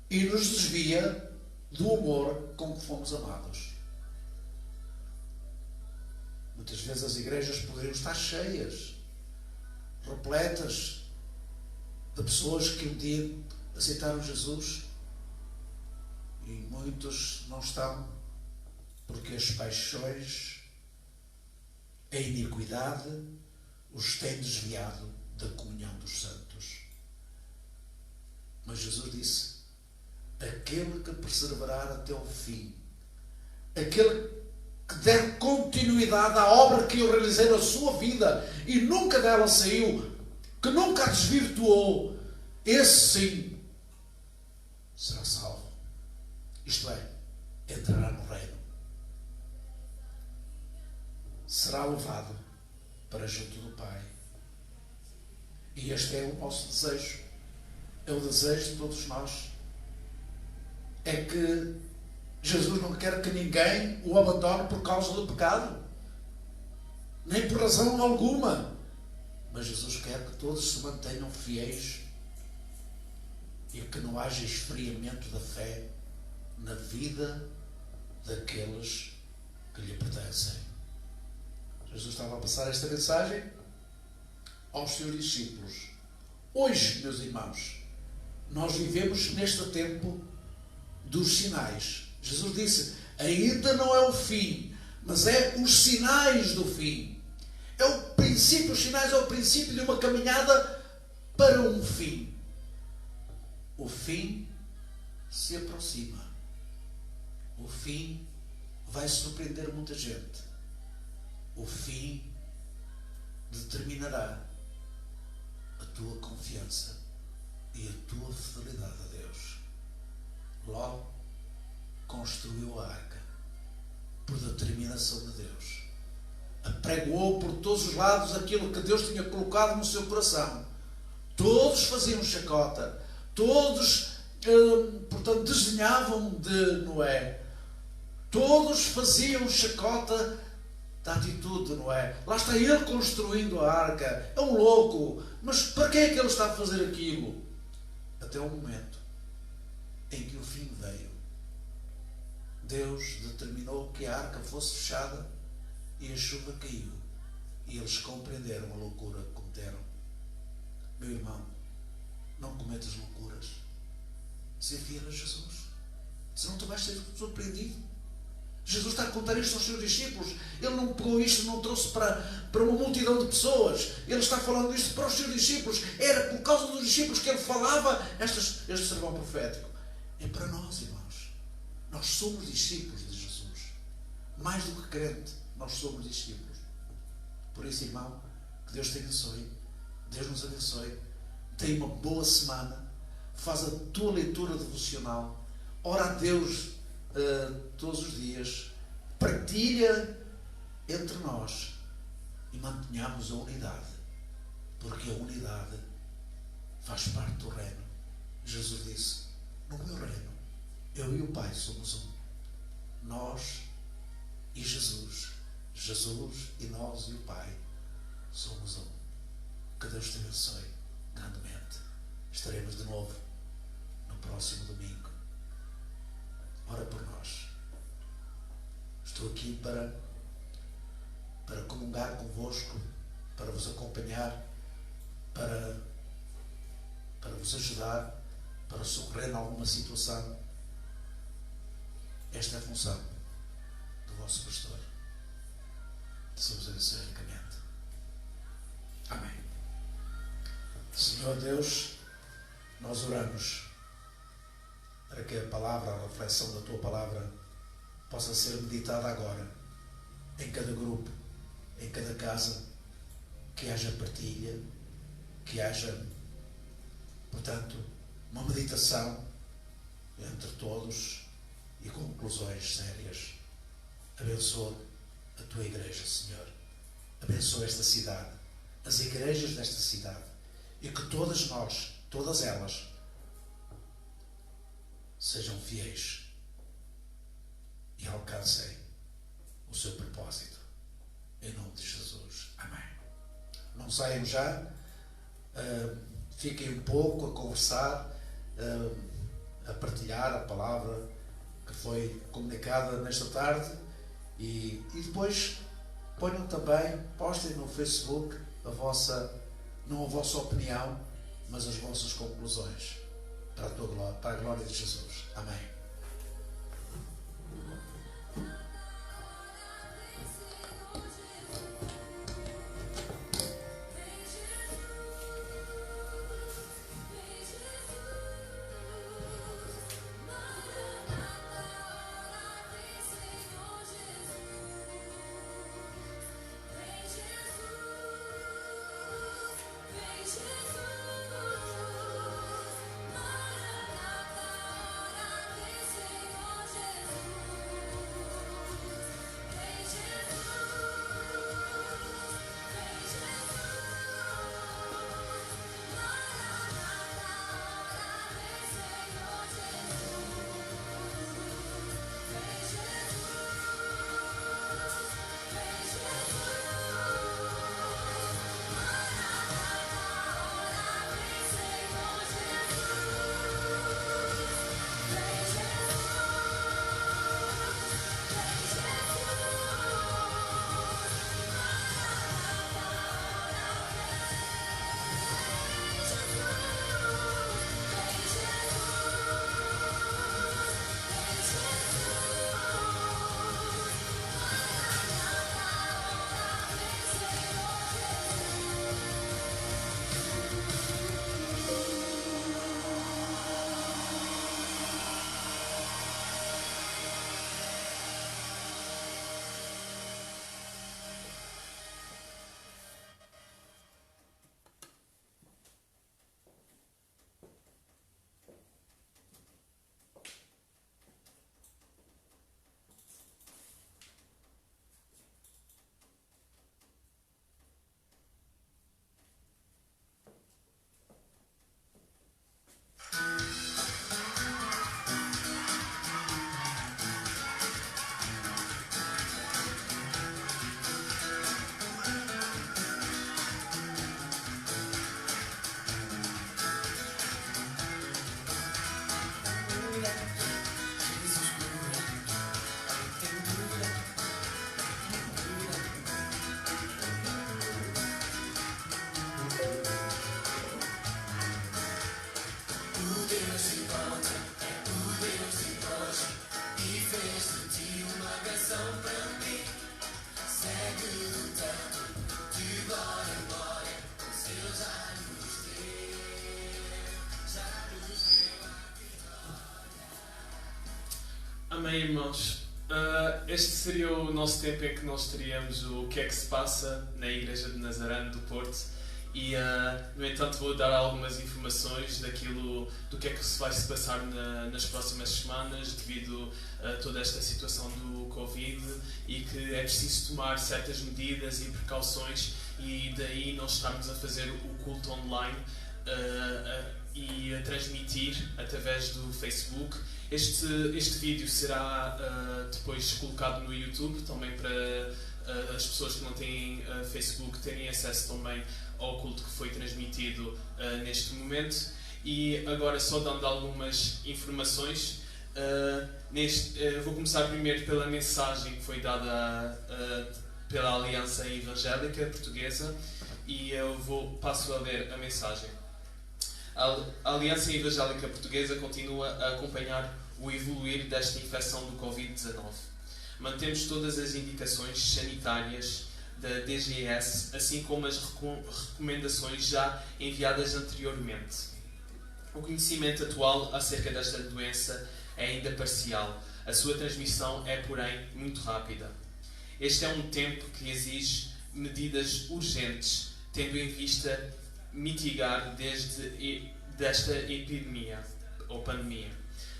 Speaker 4: e nos desvia do amor com que fomos amados. Muitas vezes as igrejas poderiam estar cheias, repletas de pessoas que um dia aceitaram Jesus, e muitos não estão porque as paixões, a iniquidade os têm desviado da comunhão dos santos. Mas Jesus disse: aquele que perseverar até o fim, aquele que der continuidade à obra que eu realizei na sua vida e nunca dela saiu, que nunca a desvirtuou, esse sim será salvo. Isto é, entrará no reino. Será levado para junto do Pai. E este é o nosso desejo. É o desejo de todos nós. É que Jesus não quer que ninguém o abandone por causa do pecado. Nem por razão alguma. Mas Jesus quer que todos se mantenham fiéis e que não haja esfriamento da fé na vida daqueles que lhe pertencem. Jesus estava a passar esta mensagem aos seus discípulos. Hoje, meus irmãos, Nós vivemos neste tempo dos sinais. Jesus disse, ainda não é o fim, mas é os sinais do fim. É o princípio, os sinais é o princípio de uma caminhada para um fim. O fim se aproxima. O fim vai surpreender muita gente. O fim determinará a tua confiança e a tua fidelidade a Deus. Ló construiu a arca por determinação de Deus. Apregoou por todos os lados aquilo que Deus tinha colocado no seu coração. Todos faziam chacota. Todos, portanto, desenhavam de Noé. Todos faziam chacota da atitude de Noé. Lá está ele construindo a arca. É um louco. Mas para que é que ele está a fazer aquilo? Até o momento em que o fim veio. Deus determinou que a arca fosse fechada e a chuva caiu. E eles compreenderam a loucura que cometeram. Meu irmão, não cometas loucuras. Desafia a Jesus. Senão tu vais ser surpreendido. Jesus está a contar isto aos seus discípulos. Ele não pegou isto, não trouxe para uma multidão de pessoas. Ele está falando isto para os seus discípulos. Era por causa dos discípulos que ele falava este sermão profético. É para nós, irmãos. Nós somos discípulos de Jesus. Mais do que crente, nós somos discípulos. Por isso, irmão, que Deus te abençoe. Deus nos abençoe. Tenha uma boa semana. Faz a tua leitura devocional. Ora a Deus todos os dias. Partilha entre nós e mantenhamos a unidade, porque a unidade faz parte do reino. Jesus disse, no meu reino eu e o Pai somos um. Nós e Jesus e nós e o Pai somos um. Que Deus te abençoe grandemente. Estaremos de novo no próximo domingo. Ora por nós. Estou aqui para comungar convosco, para vos acompanhar, para vos ajudar, para socorrer em alguma situação. Esta é a função do vosso pastor. Deus vos abençoe ricamente. Amém. Senhor Deus, nós oramos para que a palavra, a reflexão da tua palavra possa ser meditada agora, em cada grupo, em cada casa, que haja partilha, que haja, portanto, uma meditação entre todos e conclusões sérias. Abençoa a tua igreja, Senhor. Abençoa esta cidade, as igrejas desta cidade, e que todas nós, todas elas, sejam fiéis e alcancem o seu propósito. Em nome de Jesus. Amém. Não saiam já. Fiquem um pouco a conversar, a partilhar a palavra que foi comunicada nesta tarde e depois ponham também, postem no Facebook não a vossa opinião, mas as vossas conclusões para a tua glória, para a glória de Jesus. Amém.
Speaker 2: Amém, irmãos. Este seria o nosso tempo em que nós teríamos o que é que se passa na Igreja de Nazaré do Porto. E, no entanto, vou dar algumas informações do que é que se vai se passar nas próximas semanas devido a toda esta situação do Covid e que é preciso tomar certas medidas e precauções e daí nós estarmos a fazer o culto online e a transmitir através do Facebook. Este vídeo será depois colocado no YouTube também para as pessoas que não têm Facebook terem acesso também ao culto que foi transmitido neste momento. E agora só dando algumas informações, vou começar primeiro pela mensagem que foi dada pela Aliança Evangélica Portuguesa e eu passo a ler a mensagem. A Aliança Evangélica Portuguesa continua a acompanhar o evoluir desta infecção do Covid-19. Mantemos todas as indicações sanitárias da DGS, assim como as recomendações já enviadas anteriormente. O conhecimento atual acerca desta doença é ainda parcial. A sua transmissão é, porém, muito rápida. Este é um tempo que exige medidas urgentes, tendo em vista mitigar desta epidemia ou pandemia.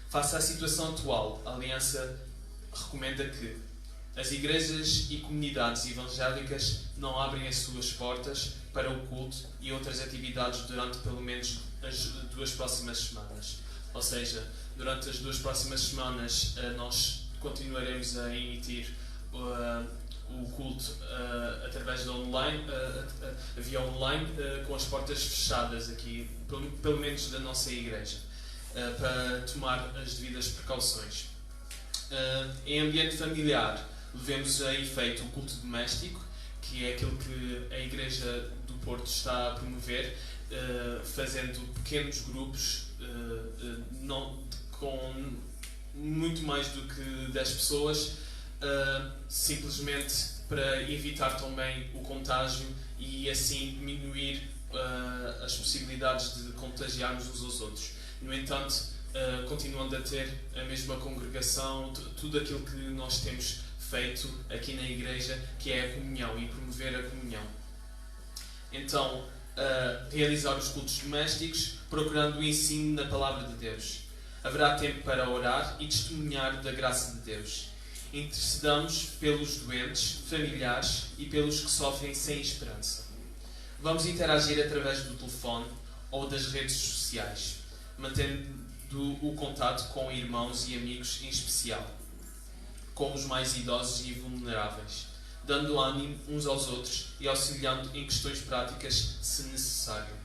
Speaker 2: Face à situação atual, a Aliança recomenda que as igrejas e comunidades evangélicas não abrem as suas portas para o culto e outras atividades durante pelo menos as 2 próximas semanas. Ou seja, durante as 2 próximas semanas nós continuaremos a emitir o culto através da online, via online, com as portas fechadas aqui, pelo menos da nossa igreja, para tomar as devidas precauções. Em ambiente familiar, levemos a efeito o culto doméstico, que é aquilo que a Igreja do Porto está a promover, fazendo pequenos grupos, com muito mais do que 10 pessoas, simplesmente para evitar também o contágio e assim diminuir as possibilidades de contagiarmos uns aos outros. No entanto, continuando a ter a mesma congregação, tudo aquilo que nós temos feito aqui na igreja, que é a comunhão e promover a comunhão. Então, realizar os cultos domésticos, procurando o ensino na palavra de Deus. Haverá tempo para orar e testemunhar da graça de Deus. Intercedamos pelos doentes, familiares e pelos que sofrem sem esperança. Vamos interagir através do telefone ou das redes sociais, mantendo o contato com irmãos e amigos em especial, com os mais idosos e vulneráveis, dando ânimo uns aos outros e auxiliando em questões práticas se necessário.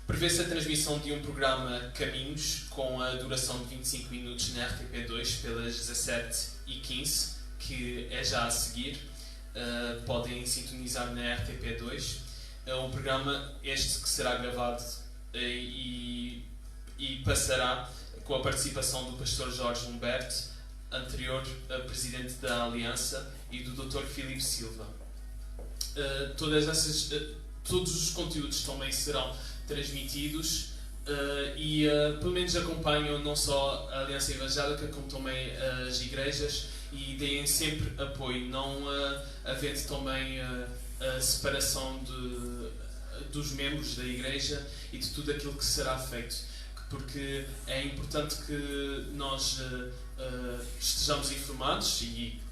Speaker 2: Prevê-se a transmissão de um programa Caminhos, com a duração de 25 minutos na RTP2 pelas 17h15, que é já a seguir. Podem sintonizar na RTP2. Um programa este que será gravado e passará com a participação do pastor Jorge Humberto, anterior presidente da Aliança, e do Dr. Filipe Silva. Todos os conteúdos também serão transmitidos e pelo menos acompanham não só a Aliança Evangélica como também as igrejas e deem sempre apoio, não havendo também a separação dos membros da igreja e de tudo aquilo que será feito, porque é importante que nós estejamos informados e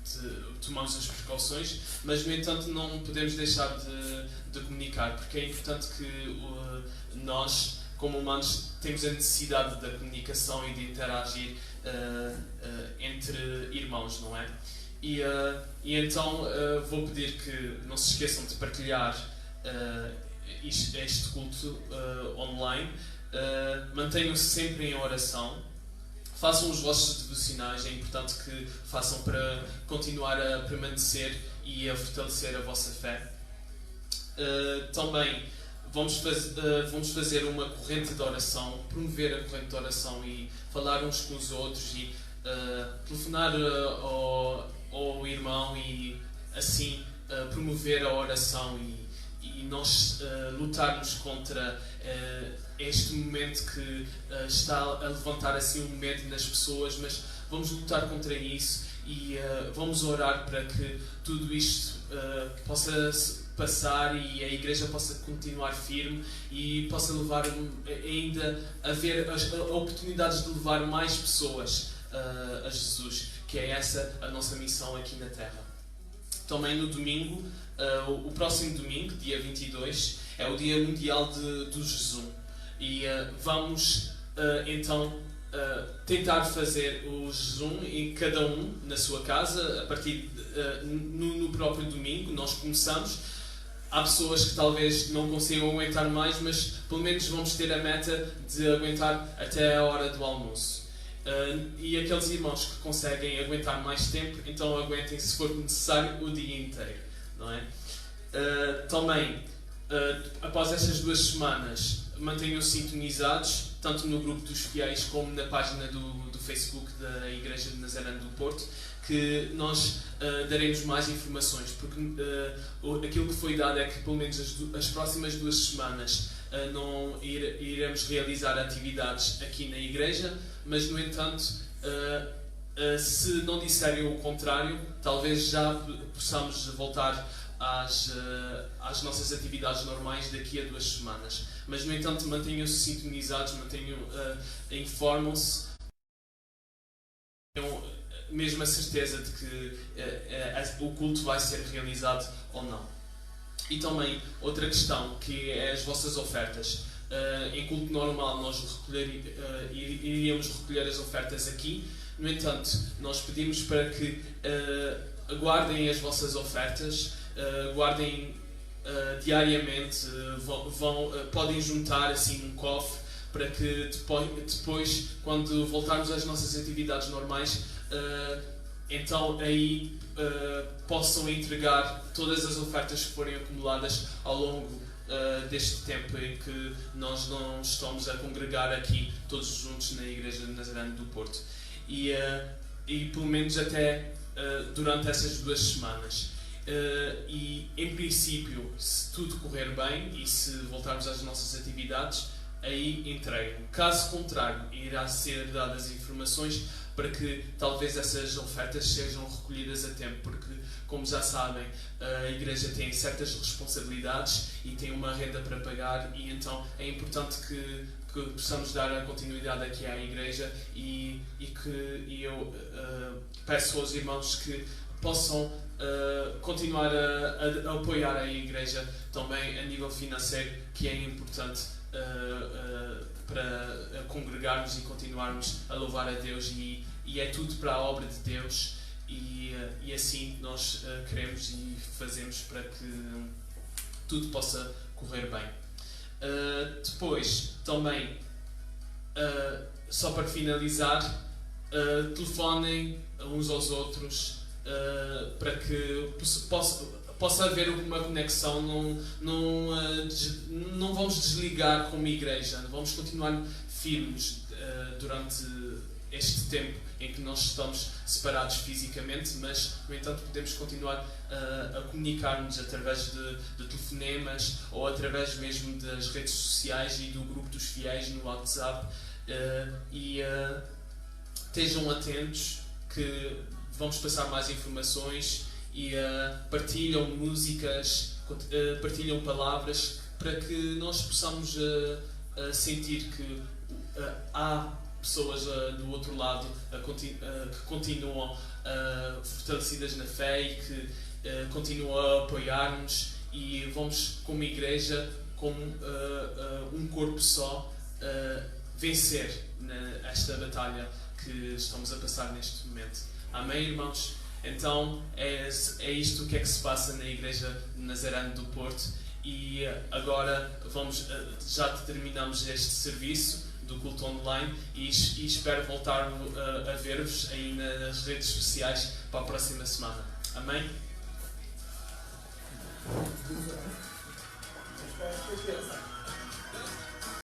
Speaker 2: tomamos as precauções, mas no entanto não podemos deixar de comunicar, porque é importante que nós, como humanos, temos a necessidade da comunicação e de interagir entre irmãos, não é? E então vou pedir que não se esqueçam de partilhar este culto online. Mantenham-se sempre em oração, façam os vossos devocionais, é importante que façam para continuar a permanecer e a fortalecer a vossa fé. Também vamos fazer uma corrente de oração, promover a corrente de oração e falar uns com os outros e telefonar ao irmão e assim promover a oração e nós lutarmos contra este momento que está a levantar assim um medo nas pessoas, mas vamos lutar contra isso e vamos orar para que tudo isto possa passar e a Igreja possa continuar firme e possa levar ainda a haver as oportunidades de levar mais pessoas a Jesus, que é essa a nossa missão aqui na Terra. Também no domingo, o próximo domingo, dia 22, é o Dia Mundial do Jejum. E vamos então tentar fazer o jejum em cada um na sua casa, a partir no próprio domingo. Nós começamos. Há pessoas que talvez não consigam aguentar mais, mas pelo menos vamos ter a meta de aguentar até a hora do almoço. E aqueles irmãos que conseguem aguentar mais tempo, então aguentem, se for necessário, o dia inteiro, não é? Também, após estas 2 semanas, mantenham-se sintonizados, tanto no grupo dos fiéis como na página do Facebook da Igreja de Nazaré do Porto, que nós daremos mais informações, porque aquilo que foi dado é que pelo menos as próximas 2 semanas não iremos realizar atividades aqui na Igreja, mas no entanto, se não disserem o contrário, talvez já possamos voltar às nossas atividades normais daqui a 2 semanas. Mas no entanto, mantenham-se sintonizados, informam-se, tenham mesmo a certeza de que o culto vai ser realizado ou não. E também outra questão, que é as vossas ofertas. Em culto normal nós iríamos recolher as ofertas aqui. No entanto, nós pedimos para que guardem as vossas ofertas, guardem diariamente, podem juntar assim um cofre, para que depois, quando voltarmos às nossas atividades normais, então aí possam entregar todas as ofertas que forem acumuladas ao longo deste tempo em que nós não estamos a congregar aqui todos juntos na Igreja de Nazaré do Porto. E pelo menos até durante essas 2 semanas. E em princípio, se tudo correr bem e se voltarmos às nossas atividades, aí entregam. Caso contrário, irá ser dadas informações para que talvez essas ofertas sejam recolhidas a tempo, porque, como já sabem, a Igreja tem certas responsabilidades e tem uma renda para pagar, e então é importante que possamos dar a continuidade aqui à Igreja e eu peço aos irmãos que possam continuar a apoiar a Igreja também a nível financeiro, que é importante para congregarmos e continuarmos a louvar a Deus, e é tudo para a obra de Deus, e assim nós queremos e fazemos para que tudo possa correr bem. Depois, também, só para finalizar, telefonem uns aos outros para que possa haver uma conexão. Não vamos desligar como igreja, vamos continuar firmes durante este tempo em que nós estamos separados fisicamente, mas no entanto podemos continuar a comunicar-nos através de telefonemas ou através mesmo das redes sociais e do grupo dos fiéis no WhatsApp, estejam atentos que vamos passar mais informações, e partilham músicas, partilham palavras, para que nós possamos sentir que há pessoas do outro lado que continuam fortalecidas na fé e que continuam a apoiar-nos, e vamos, como igreja, como um corpo só, vencer esta batalha que estamos a passar neste momento. Amém, irmãos? Então é isto que se passa na Igreja de Nazaré do Porto, e agora já terminamos este serviço do culto online, e espero voltar a ver-vos aí nas redes sociais para a próxima semana. Amém?